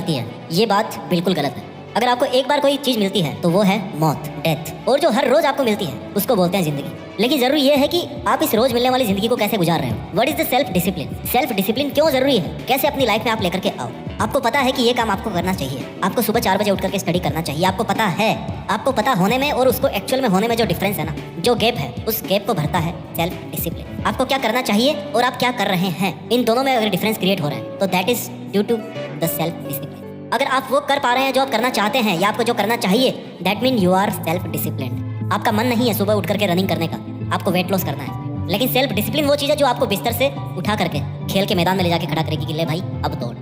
मिलती है, ये बात बिल्कुल गलत है। अगर आपको एक बार कोई चीज मिलती है तो वो है मौत, डेथ। और जो हर रोज आपको मिलती है उसको बोलते हैं जिंदगी। लेकिन जरूरी ये है कि आप इस रोज मिलने वाली जिंदगी को कैसे गुजार रहे हो। What is the self discipline? Self discipline क्यों जरूरी है, कैसे अपनी लाइफ में आप लेकर के आओ। आपको पता है कि ये काम आपको करना चाहिए, आपको सुबह 4 बजे उठ करके स्टडी करना चाहिए, आपको पता है। आपको पता होने में और उसको एक्चुअल में होने में जो डिफरेंस है ना, जो गैप है, उस गैप को भरता है सेल्फ डिसिप्लिन। आपको क्या करना चाहिए और आप क्या कर रहे हैं, इन दोनों में अगर डिफरेंस क्रिएट हो रहा है तो that is due to the self discipline. अगर आप वो कर पा रहे हैं जो आप करना चाहते हैं या आपको जो करना चाहिए, that mean you are self discipline. आपका मन नहीं है सुबह उठ करके रनिंग करने का, आपको वेट लॉस करना है। लेकिन सेल्फ डिसिप्लिन वो चीज़ है जो आपको बिस्तर से उठा करके खेल के मैदान में ले जाके खड़ा करेगी कि ले भाई अब दौड़।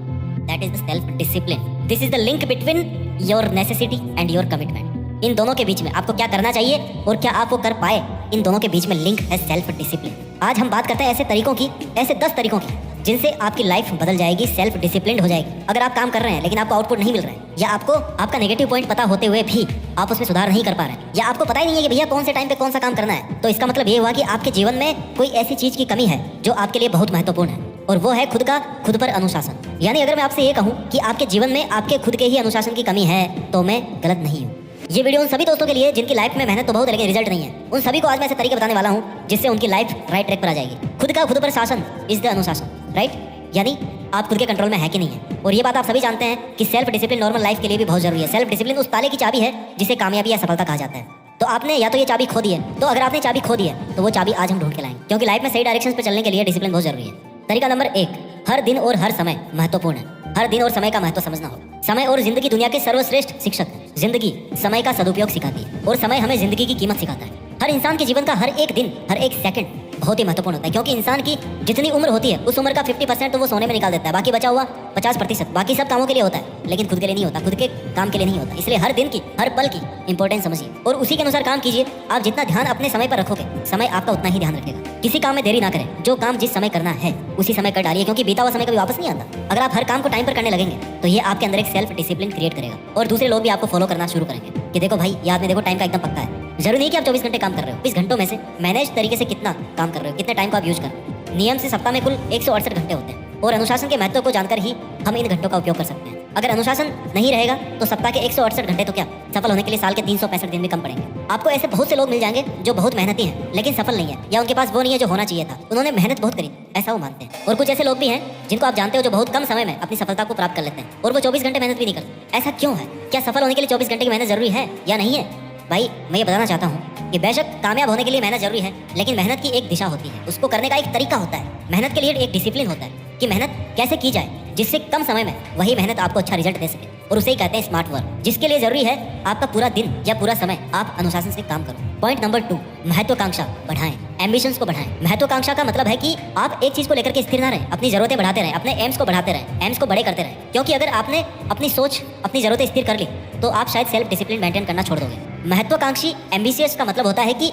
That is the self discipline. This is the link between your necessity and your commitment. इन दोनों के बीच में आपको क्या करना चाहिए और क्या आप वो कर पाए, इन दोनों के बीच में लिंक है सेल्फ डिसिप्लिन। आज हम बात करते हैं ऐसे तरीकों की, ऐसे 10 तरीकों की जिनसे आपकी लाइफ बदल जाएगी, सेल्फ डिसिप्लिन्ड हो जाएगी। अगर आप काम कर रहे हैं लेकिन आपको आउटपुट नहीं मिल रहा है, या आपको आपका नेगेटिव पॉइंट पता होते हुए भी आप उसमें सुधार नहीं कर पा रहे हैं, या आपको पता ही नहीं है कि भैया कौन से टाइम पे कौन सा काम करना है, तो इसका मतलब ये हुआ कि आपके जीवन में कोई ऐसी चीज की कमी है जो आपके लिए बहुत महत्वपूर्ण है, और वो है खुद पर अनुशासन। यानी अगर मैं आपसे ये कहूँ कि आपके जीवन में आपके खुद के ही अनुशासन की कमी है तो मैं गलत नहीं हूँ। ये वीडियो उन सभी दोस्तों के लिए जिनकी लाइफ में मेहनत तो बहुत है लेकिन रिजल्ट नहीं है। उन सभी को आज मैं ऐसे तरीके बताने वाला हूँ जिससे उनकी लाइफ राइट ट्रैक पर आ जाएगी। खुद पर शासन इज द अनुशासन, राइट? यानी आप खुद के कंट्रोल में है कि नहीं है। और ये बात आप सभी जानते हैं कि सेल्फ डिसिप्लिन नॉर्मल लाइफ के लिए भी बहुत जरूरी है। सेल्फ डिसिप्लिन उस ताले की चाबी है जिसे कामयाबी या सफलता कहा जाता है। तो आपने या तो ये चाबी खो दी है, तो अगर आपने चाबी खो दी है तो वो चाबी आज हम ढूंढ के लाएंगे, क्योंकि लाइफ में सही डायरेक्शन पे चलने के लिए डिसिप्लिन बहुत जरूरी है। तरीका नंबर 1, हर दिन और हर समय महत्वपूर्ण है। हर दिन और समय का महत्व समझना हो। समय और जिंदगी दुनिया के सर्वश्रेष्ठ शिक्षक है। जिंदगी समय का सदुपयोग सिखाती है और समय हमें जिंदगी की कीमत सिखाता है। हर इंसान के जीवन का हर एक दिन, हर एक सेकंड बहुत ही महत्वपूर्ण होता है, क्योंकि इंसान की जितनी उम्र होती है उस उम्र का 50% तो वो सोने में निकाल देता है, बाकी बचा हुआ 50% बाकी सब कामों के लिए होता है, लेकिन खुद के लिए नहीं होता, खुद के काम के लिए नहीं होता। इसलिए हर दिन की, हर पल की इंपॉर्टेंस समझिए और उसी के अनुसार काम कीजिए। आप जितना ध्यान अपने समय पर रखोगे, समय आपका उतना ही ध्यान रखेगा। किसी काम में देरी ना करें। जो काम जिस समय करना है उसी समय कर डालिए, क्योंकि बीता हुआ समय कभी वापस नहीं आता। अगर आप हर काम को टाइम पर करने लगेंगे तो ये आपके अंदर एक सेल्फ डिसिप्लिन क्रिएट करेगा और दूसरे लोग भी आपको फॉलो करना शुरू करेंगे कि देखो भाई, याद में देखो टाइम का एकदम पक्का है। जरूरी नहीं कि आप 24 घंटे काम कर रहे हो, 20 घंटों में से मैनेज तरीके से कितना काम कर रहे हो, कितने टाइम को आप यूज कर रहे हो। नियम से सप्ताह में कुल 168 घंटे होते हैं और अनुशासन के महत्व को जानकर ही हम इन घंटों का उपयोग कर सकते हैं। अगर अनुशासन नहीं रहेगा तो सप्ताह के 168 घंटे तो क्या, सफल होने के लिए साल के 365 दिन भी कम पड़ेंगे। आपको ऐसे बहुत से लोग मिल जाएंगे जो बहुत मेहनती हैं लेकिन सफल नहीं है, या उनके पास वो नहीं है जो होना चाहिए था। उन्होंने मेहनत बहुत करी, ऐसा वो मानते हैं। और कुछ ऐसे लोग भी हैं जिनको आप जानते हो जो बहुत कम समय में अपनी सफलता को प्राप्त कर लेते हैं और वो 24 घंटे मेहनत भी नहीं करते। ऐसा क्यों है? क्या सफल होने के लिए 24 घंटे की मेहनत जरूरी है या नहीं है? भाई मैं ये बताना चाहता हूँ कि बेशक कामयाब होने के लिए मेहनत जरूरी है, लेकिन मेहनत की एक दिशा होती है, उसको करने का एक तरीका होता है। मेहनत के लिए एक डिसिप्लिन होता है कि मेहनत कैसे की जाए जिससे कम समय में वही मेहनत आपको अच्छा रिजल्ट दे सके, और उसे ही कहते हैं स्मार्ट वर्क, जिसके लिए जरूरी है आपका पूरा दिन या पूरा समय आप अनुशासन से काम करो। पॉइंट नंबर 2, महत्वाकांक्षा बढ़ाएं, एम्बिशंस को बढ़ाएं। महत्वाकांक्षा का मतलब है कि आप एक चीज को लेकर के स्थिर ना रहें, अपनी जरूरतें बढ़ाते रहें, अपने एम्स को बढ़ाते रहें, एम्स को बड़े करते रहें। क्योंकि अगर आपने अपनी सोच, अपनी जरूरतें स्थिर कर ली तो आप शायद सेल्फ डिसिप्लिन मेंटेन करना छोड़ दोगे। महत्वाकांक्षी, एम्बिशियस का मतलब होता है कि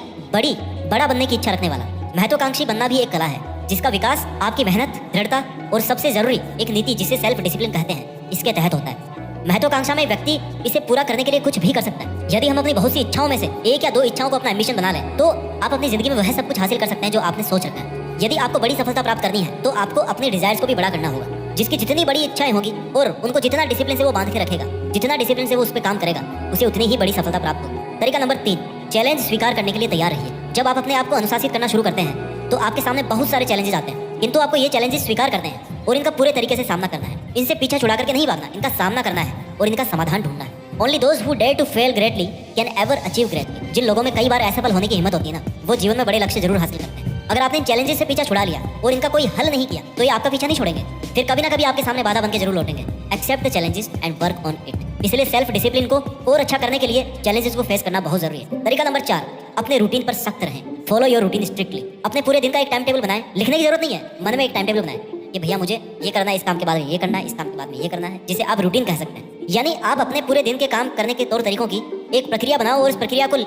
बड़ा बनने की इच्छा रखने वाला। महत्वाकांक्षी बनना भी एक कला है जिसका विकास आपकी मेहनत, दृढ़ता और सबसे जरूरी एक नीति जिसे सेल्फ डिसिप्लिन कहते हैं, इसके तहत होता है। महत्वाकांक्षा में व्यक्ति इसे पूरा करने के लिए कुछ भी कर सकता है। यदि हम अपनी बहुत सी इच्छाओं में से 1 या 2 इच्छाओं को अपना एम्बिशन बना लें तो आप अपनी जिंदगी में वह सब कुछ हासिल कर सकते हैं जो आपने सोच रखा है। यदि आपको बड़ी सफलता प्राप्त करनी है तो आपको अपने डिजायर्स को भी बड़ा करना होगा। जिसकी जितनी बड़ी इच्छाएं होगी और उनको जितना डिसिप्लिन से वो बांध के रखेगा, जितना डिसिप्लिन से वो उस पर काम करेगा, उसे उतनी ही बड़ी सफलता प्राप्त होगी। तरीका नंबर 3, चैलेंज स्वीकार करने के लिए तैयार रहिए। जब आप अपने आप को अनुशासित करना शुरू करते हैं तो आपके सामने बहुत सारे चैलेंजेस आते हैं, किंतु आपको ये चैलेंजेस स्वीकार करने हैं और इनका पूरे तरीके से सामना करना है। इनसे पीछा छुड़ा करके नहीं भागना, इनका सामना करना है और इनका समाधान ढूंढना है। Only those who dare to fail greatly can ever achieve greatly। जिन लोगों में कई बार असफल होने की हिम्मत होती है ना, वो जीवन में बड़े लक्ष्य जरूर हासिल करते हैं। अगर आपने इन चैलेंजेस से पीछा छुड़ा लिया और इनका कोई हल नहीं किया तो ये आपका पीछा नहीं छोड़ेंगे, फिर कभी ना कभी आपके सामने बाधा बन के जरूर लौटेंगे। Accept the challenges and work on it. इसलिए सेल्फ डिसिप्लिन को और अच्छा करने के लिए चैलेंजेस को फेस करना बहुत जरूरी है। तरीका नंबर 4, अपने रूटीन पर सख्त रहें। Follow your routine strictly. अपने पूरे दिन का एक टाइम टेबल बनाएं। लिखने की जरूरत नहीं है, मन में एक टाइम टेबल बनाएं कि भैया मुझे ये करना है, इस काम के बाद में ये करना है, इस काम के बाद में ये करना है, जिसे आप रूटीन कह सकते हैं। यानी आप अपने पूरे दिन के काम करने के तौर तरीकों की एक प्रक्रिया बनाओ और इस प्रक्रिया को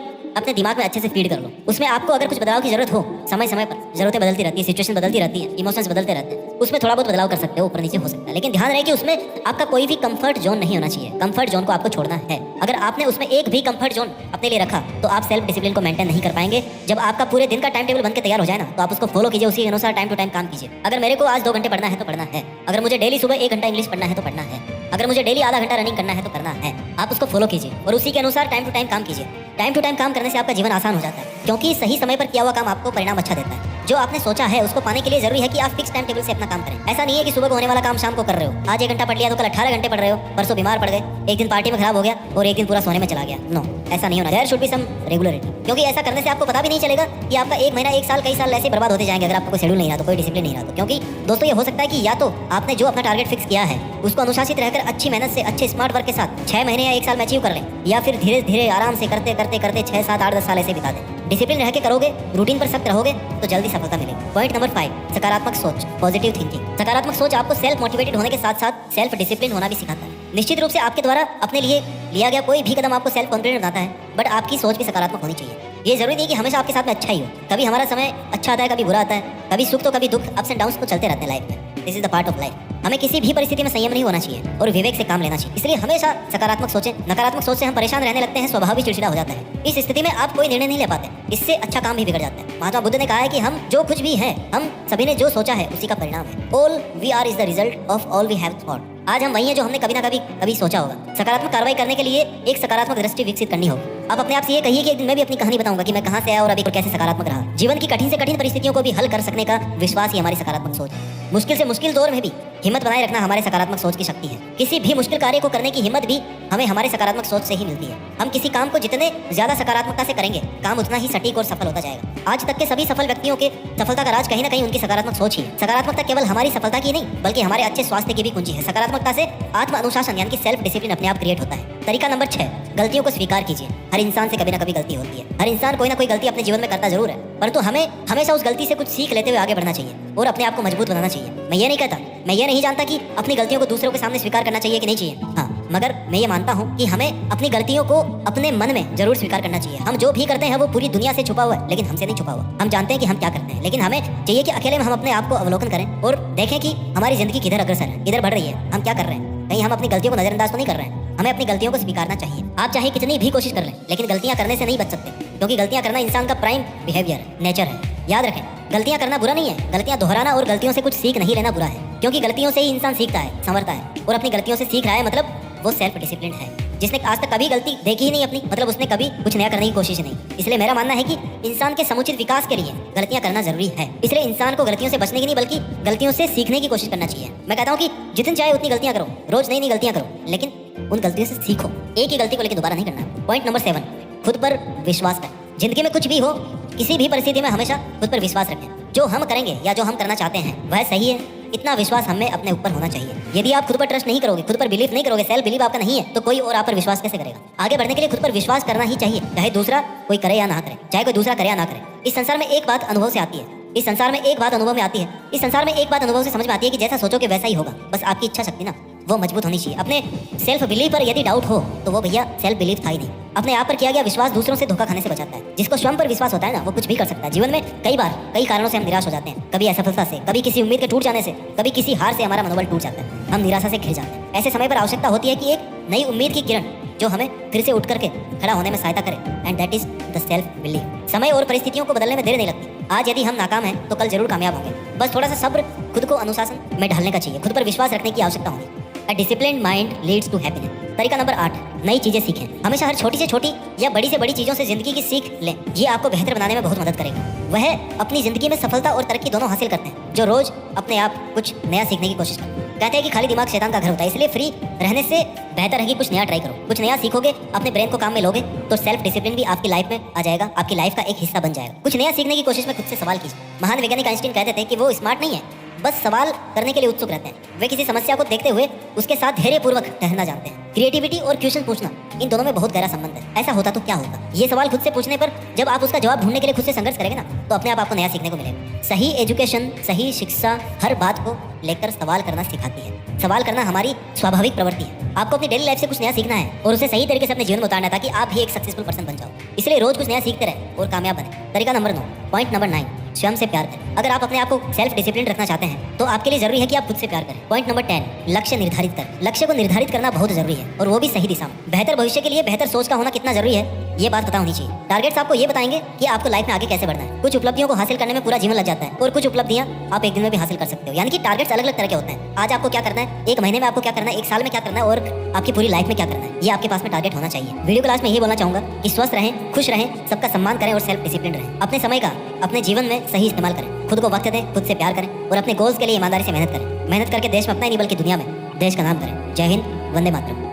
अपने दिमाग में अच्छे से फीड कर लो। उसमें आपको अगर कुछ बदलाव की जरूरत हो, समय समय पर जरूरतें बदलती रहती है, सिचुएशन बदलती रहती है, इमोशंस बदलते रहते हैं, उसमें थोड़ा बहुत बदलाव कर सकते हो, ऊपर नीचे हो सकता है। लेकिन ध्यान रहे कि उसमें आपका कोई भी कंफर्ट जोन नहीं होना चाहिए। कंफर्ट जोन को आपको छोड़ना है। अगर आपने उसमें एक भी कंफर्ट जोन अपने लिए रखा तो आप सेल्फ डिसिप्लिन को मेंटेन नहीं कर पाएंगे। जब आपका पूरे दिन का टाइम टेबल बन के तैयार हो जाए ना, तो आप उसको फॉलो कीजिए, उसी के अनुसार टाइम टू टाइम काम कीजिए। अगर मेरे को आज 2 घंटे पढ़ना है तो पढ़ना है। अगर मुझे डेली सुबह 1 घंटा इंग्लिश पढ़ना है तो पढ़ना है। अगर मुझे डेली आधा घंटा रनिंग करना है तो करना है। आप उसको फॉलो कीजिए और उसी के अनुसार टाइम टू टाइम काम कीजिए। टाइम टू टाइम काम करने से आपका जीवन आसान हो जाता है, क्योंकि सही समय पर किया हुआ काम आपको परिणाम अच्छा देता है। जो आपने सोचा है उसको पाने के लिए जरूरी है कि आप फिक्स टाइम टेबल से अपना काम करें। ऐसा नहीं है कि सुबह को होने वाला काम शाम को कर रहे हो। आज 1 घंटा पढ़ लिया तो कल 18 घंटे पढ़ रहे हो, परसों बीमार पड़ गए, एक दिन पार्टी में खराब हो गया और एक दिन पूरा सोने में चला गया। नो, ऐसा नहीं होना। There should be some regularity, क्योंकि ऐसा करने से आपको पता भी नहीं चलेगा कि आपका 1 महीना 1 साल कई साल ऐसे बर्बाद होते जाएंगे अगर आपको कोई शेड्यूल नहीं रहा तो, कोई डिसिप्लिन नहीं रहा तो। क्योंकि दोस्तों ये हो सकता है कि या तो आपने जो अपना टारगेट फिक्स किया है उसको अनुशासित रहकर अच्छी मेहनत से, अच्छे स्मार्ट वर्क के साथ 6 महीने या 1 साल में अचीव कर लें, या फिर धीरे धीरे आराम से करते करते करते 6, 7, 8, 10 साल ऐसे बिता दें। डिसिप्लिन रह के करोगे, रूटीन पर सख्त रहोगे तो जल्दी सफलता मिलेगी। पॉइंट नंबर 5, सकारात्मक सोच, पॉजिटिव थिंकिंग। सकारात्मक सोच आपको सेल्फ मोटिवेटेड होने के साथ साथ सेल्फ डिसिप्लिन होना भी सिखाता है। निश्चित रूप से आपके द्वारा अपने लिए लिया गया कोई भी कदम आपको सेल्फ कॉन्फिडेंट बनाता है, बट आपकी सोच भी सकारात्मक होनी चाहिए। ये जरूरी नहीं कि हमेशा आपके साथ में अच्छा ही हो। कभी हमारा समय अच्छा आता है, कभी बुरा आता है, कभी सुख तो कभी दुख, अप्स एंड डाउन्स तो चलते रहते हैं लाइफ में। This is the part of life. हमें किसी भी परिस्थिति में संयम नहीं होना चाहिए और विवेक से काम लेना चाहिए। इसलिए हमेशा सकारात्मक सोचें। नकारात्मक सोच से हम परेशान रहने लगते हैं, स्वभाव भी चिड़चिड़ा हो जाता है। इस स्थिति में आप कोई निर्णय नहीं ले पाते, इससे अच्छा काम भी बिगड़ जाता है। महात्मा बुद्ध ने कहा है कि हम जो कुछ भी हैं, हम सभी ने जो सोचा है उसी का परिणाम है। All we are is the result of all we have thought. आज हम वही हैं जो हमने कभी ना कभी सोचा होगा। सकारात्मक कार्रवाई करने के लिए एक सकारात्मक दृष्टि विकसित करनी होगी। आप अपने आप से ये कहिए कि एक दिन मैं भी अपनी कहानी बताऊंगा कि मैं कहां से आया और अभी कैसे सकारात्मक रहा। जीवन की कठिन से कठिन परिस्थितियों को भी हल कर सकने का विश्वास ही हमारी सकारात्मक सोच है। मुश्किल से मुश्किल दौर में भी हिम्मत बनाए रखना हमारे सकारात्मक सोच की शक्ति है। किसी भी मुश्किल कार्य को करने की हिम्मत भी हमें हमारे सकारात्मक सोच से ही मिलती है। हम किसी काम को जितने ज्यादा सकारात्मकता से करेंगे, काम उतना ही सटीक और सफल होता जाएगा। आज तक के सभी सफल व्यक्तियों के सफलता का राज कहीं ना कहीं उनकी सकारात्मक सोच ही है। सकारात्मकता केवल हमारी सफलता की नहीं, बल्कि हमारे अच्छे स्वास्थ्य की भी कुंजी है। सकारात्मकता से आत्म अनुशासन यानी कि सेल्फ डिसिप्लिन अपने आप क्रिएट होता है। तरीका नंबर 6, गलतियों को स्वीकार कीजिए। हर इंसान से कभी ना कभी गलती होती है। हर इंसान कोई ना कोई गलती अपने जीवन में करता जरूर है, परंतु हमें हमेशा उस गलती से कुछ सीख लेते हुए आगे बढ़ना चाहिए और अपने आप को मजबूत बनाना चाहिए। मैं ये नहीं कहता, मैं ये नहीं जानता कि अपनी गलतियों को दूसरों के सामने स्वीकार करना चाहिए कि नहीं चाहिए। हाँ, मगर मैं ये मानता हूँ कि हमें अपनी गलतियों को अपने मन में जरूर स्वीकार करना चाहिए। हम जो भी करते हैं वो पूरी दुनिया से छुपा हुआ है, लेकिन हमसे नहीं छुपा हुआ। हम जानते हैं कि हम क्या करते हैं, लेकिन हमें चाहिए कि अकेले में हम अपने आप को अवलोकन करें और देखें कि हमारी जिंदगी किधर अग्रसर है, किधर बढ़ रही है, हम क्या कर रहे हैं। कहीं हम अपनी गलतियों को नजरअंदाज तो नहीं कर रहे हैं। हमें अपनी गलतियों को स्वीकारना चाहिए। आप चाहे कितनी भी कोशिश कर लें, लेकिन गलतियां करने से नहीं बच सकते, क्योंकि गलतियां करना इंसान का प्राइम बिहेवियर नेचर है। याद रखें, गलतियां करना बुरा नहीं है, गलतियां दोहराना और गलतियों से कुछ सीख नहीं लेना बुरा है, क्योंकि गलतियों से ही इंसान सीखता है, संवरता है और अपनी गलतियों से सीख रहा है, मतलब वो सेल्फ डिसिप्लिन है। जिसने आज तक कभी गलती देखी ही नहीं अपनी, मतलब उसने कभी कुछ नया करने की कोशिश नहीं। इसलिए मेरा मानना है कि इंसान के समुचित विकास के लिए गलतियां करना जरूरी है। इसलिए इंसान को गलतियों से बचने की नहीं, बल्कि गलतियों से सीखने की कोशिश करना चाहिए। मैं कहता हूँ कि जितनी चाहे उतनी गलतियां करो, रोज नई नई गलतियां करो, लेकिन उन गलतियों से सीखो। एक ही गलती को लेकर दोबारा नहीं करना। पॉइंट नंबर 7, खुद पर विश्वास करें। जिंदगी में कुछ भी हो, किसी भी परिस्थिति में हमेशा खुद पर विश्वास रखें। जो हम करेंगे या जो हम करना चाहते हैं वह सही है, इतना विश्वास हमें अपने ऊपर होना चाहिए। यदि आप खुद पर ट्रस्ट नहीं करोगे, खुद पर बिलीफ नहीं करोगे, सेल्फ बिलीव आपका नहीं है, तो कोई और आप पर विश्वास कैसे करेगा। आगे बढ़ने के लिए खुद पर विश्वास करना ही चाहिए, चाहे दूसरा कोई करे या ना करे, चाहे कोई दूसरा करे या ना करे। इस संसार में एक बात अनुभव से आती है, इस संसार में एक बात अनुभव में आती है, इस संसार में एक बात अनुभव से समझ में आती है कि जैसा सोचोगे वैसा ही होगा। बस आपकी इच्छा शक्ति ना वो मजबूत होनी चाहिए। अपने सेल्फ बिलीफ पर यदि डाउट हो तो वो भैया सेल्फ बिलीफ था ही नहीं। अपने आप पर किया गया विश्वास दूसरों से धोखा खाने से बचाता है। जिसको स्वयं पर विश्वास होता है ना, वो कुछ भी कर सकता है। जीवन में कई बार कई कारणों से हम निराश हो जाते हैं, कभी असफलता से, कभी किसी उम्मीद के टूट जाने से, कभी किसी हार से हमारा मनोबल टूट जाता है, हम निराशा से घिर जाते हैं। ऐसे समय पर आवश्यकता होती है कि एक नई उम्मीद की किरण जो हमें फिर से उठ करके खड़ा होने में सहायता करे, and that is the self belief. समय और परिस्थितियों को बदलने में देर नहीं लगती। आज यदि हम नाकाम हैं तो कल जरूर कामयाब होंगे। बस थोड़ा सा सब्र, खुद को अनुशासन में ढालने का चाहिए, खुद पर विश्वास रखने की आवश्यकता होगी। A disciplined mind leads to happiness। तरीका नंबर 8, नई चीजें सीखें। हमेशा हर छोटी से छोटी या बड़ी से बड़ी चीजों से जिंदगी की सीख लें। ये आपको बेहतर बनाने में बहुत मदद करेगा। वह अपनी जिंदगी में सफलता और तरक्की दोनों हासिल करते हैं जो रोज अपने आप कुछ नया सीखने की कोशिश करते हैं। कहते हैं कि खाली दिमाग शैतान का घर होता है, इसलिए फ्री रहने से बेहतर है कि कुछ नया ट्राई करो। कुछ नया सीखोगे, अपने ब्रेन को काम में लोगे, तो सेल्फ डिसिप्लिन भी आपकी लाइफ में आ जाएगा, आपकी लाइफ का एक हिस्सा बन जाएगा। कुछ नया सीखने की कोशिश में खुद से सवाल कीजिए। महान वैज्ञानिक आइंस्टीन कहते थे कि वो स्मार्ट नहीं है, बस सवाल करने के लिए उत्सुक रहते हैं। वे किसी समस्या को देखते हुए उसके साथ धैर्यपूर्वक ठहरना जानते हैं। क्रिएटिविटी और क्वेश्चन पूछना, इन दोनों में बहुत गहरा संबंध है। ऐसा होता तो क्या होगा, ये सवाल खुद से पूछने पर जब आप उसका जवाब ढूंढने के लिए खुद से संघर्ष करेंगे ना, तो अपने आप आपको नया सीखने को मिलेगा। सही एजुकेशन, सही शिक्षा हर बात को लेकर सवाल करना सिखाती है। सवाल करना हमारी स्वाभाविक प्रवृत्ति है। आपको अपनी डेली लाइफ से कुछ नया सीखना है और उसे सही तरीके से अपने जीवन में उतारना है, ताकि आप भी एक सक्सेसफुल पर्सन बन जाओ। इसलिए रोज कुछ नया सीखते रहे और कामयाब बने। तरीका नंबर 9, पॉइंट नंबर 9, स्वयं से प्यार करें। अगर आप अपने आप को सेल्फ डिसिप्लिन रखना चाहते हैं तो आपके लिए जरूरी है कि आप खुद से प्यार करें। पॉइंट नंबर 10, लक्ष्य निर्धारित करें। लक्ष्य को निर्धारित करना बहुत जरूरी है और वो भी सही दिशा में। बेहतर भविष्य के लिए बेहतर सोच का होना कितना जरूरी है, ये बात पता होनी चाहिए। टारगेट्स आपको ये बताएंगे कि आपको लाइफ में आगे कैसे बढ़ना है। कुछ उपलब्धियों को हासिल करने में पूरा जीवन लग जाता है और कुछ उपलब्धियां आप एक दिन में भी हासिल कर सकते हो। यानी कि टारगेट्स अलग अलग तरह के होते हैं। आज आपको क्या करना है, एक महीने में आपको क्या करना है, एक साल में क्या करना है और आपकी पूरी लाइफ में क्या करना है, ये आपके पास में टारगेट होना चाहिए। वीडियो क्लास में ये बोलना चाहूंगा कि स्वस्थ रहें, खुश रहें, सबका सम्मान करें और सेल्फ डिसिप्लिन रहें। अपने समय का अपने जीवन में सही इस्तेमाल करें, खुद को वक्त दें, खुद से प्यार करें और अपने गोल्स के लिए ईमानदारी से मेहनत करें। मेहनत करके देश में अपना ही नहीं बल्कि दुनिया में देश का नाम करें। जय हिंद, वंदे मातरम।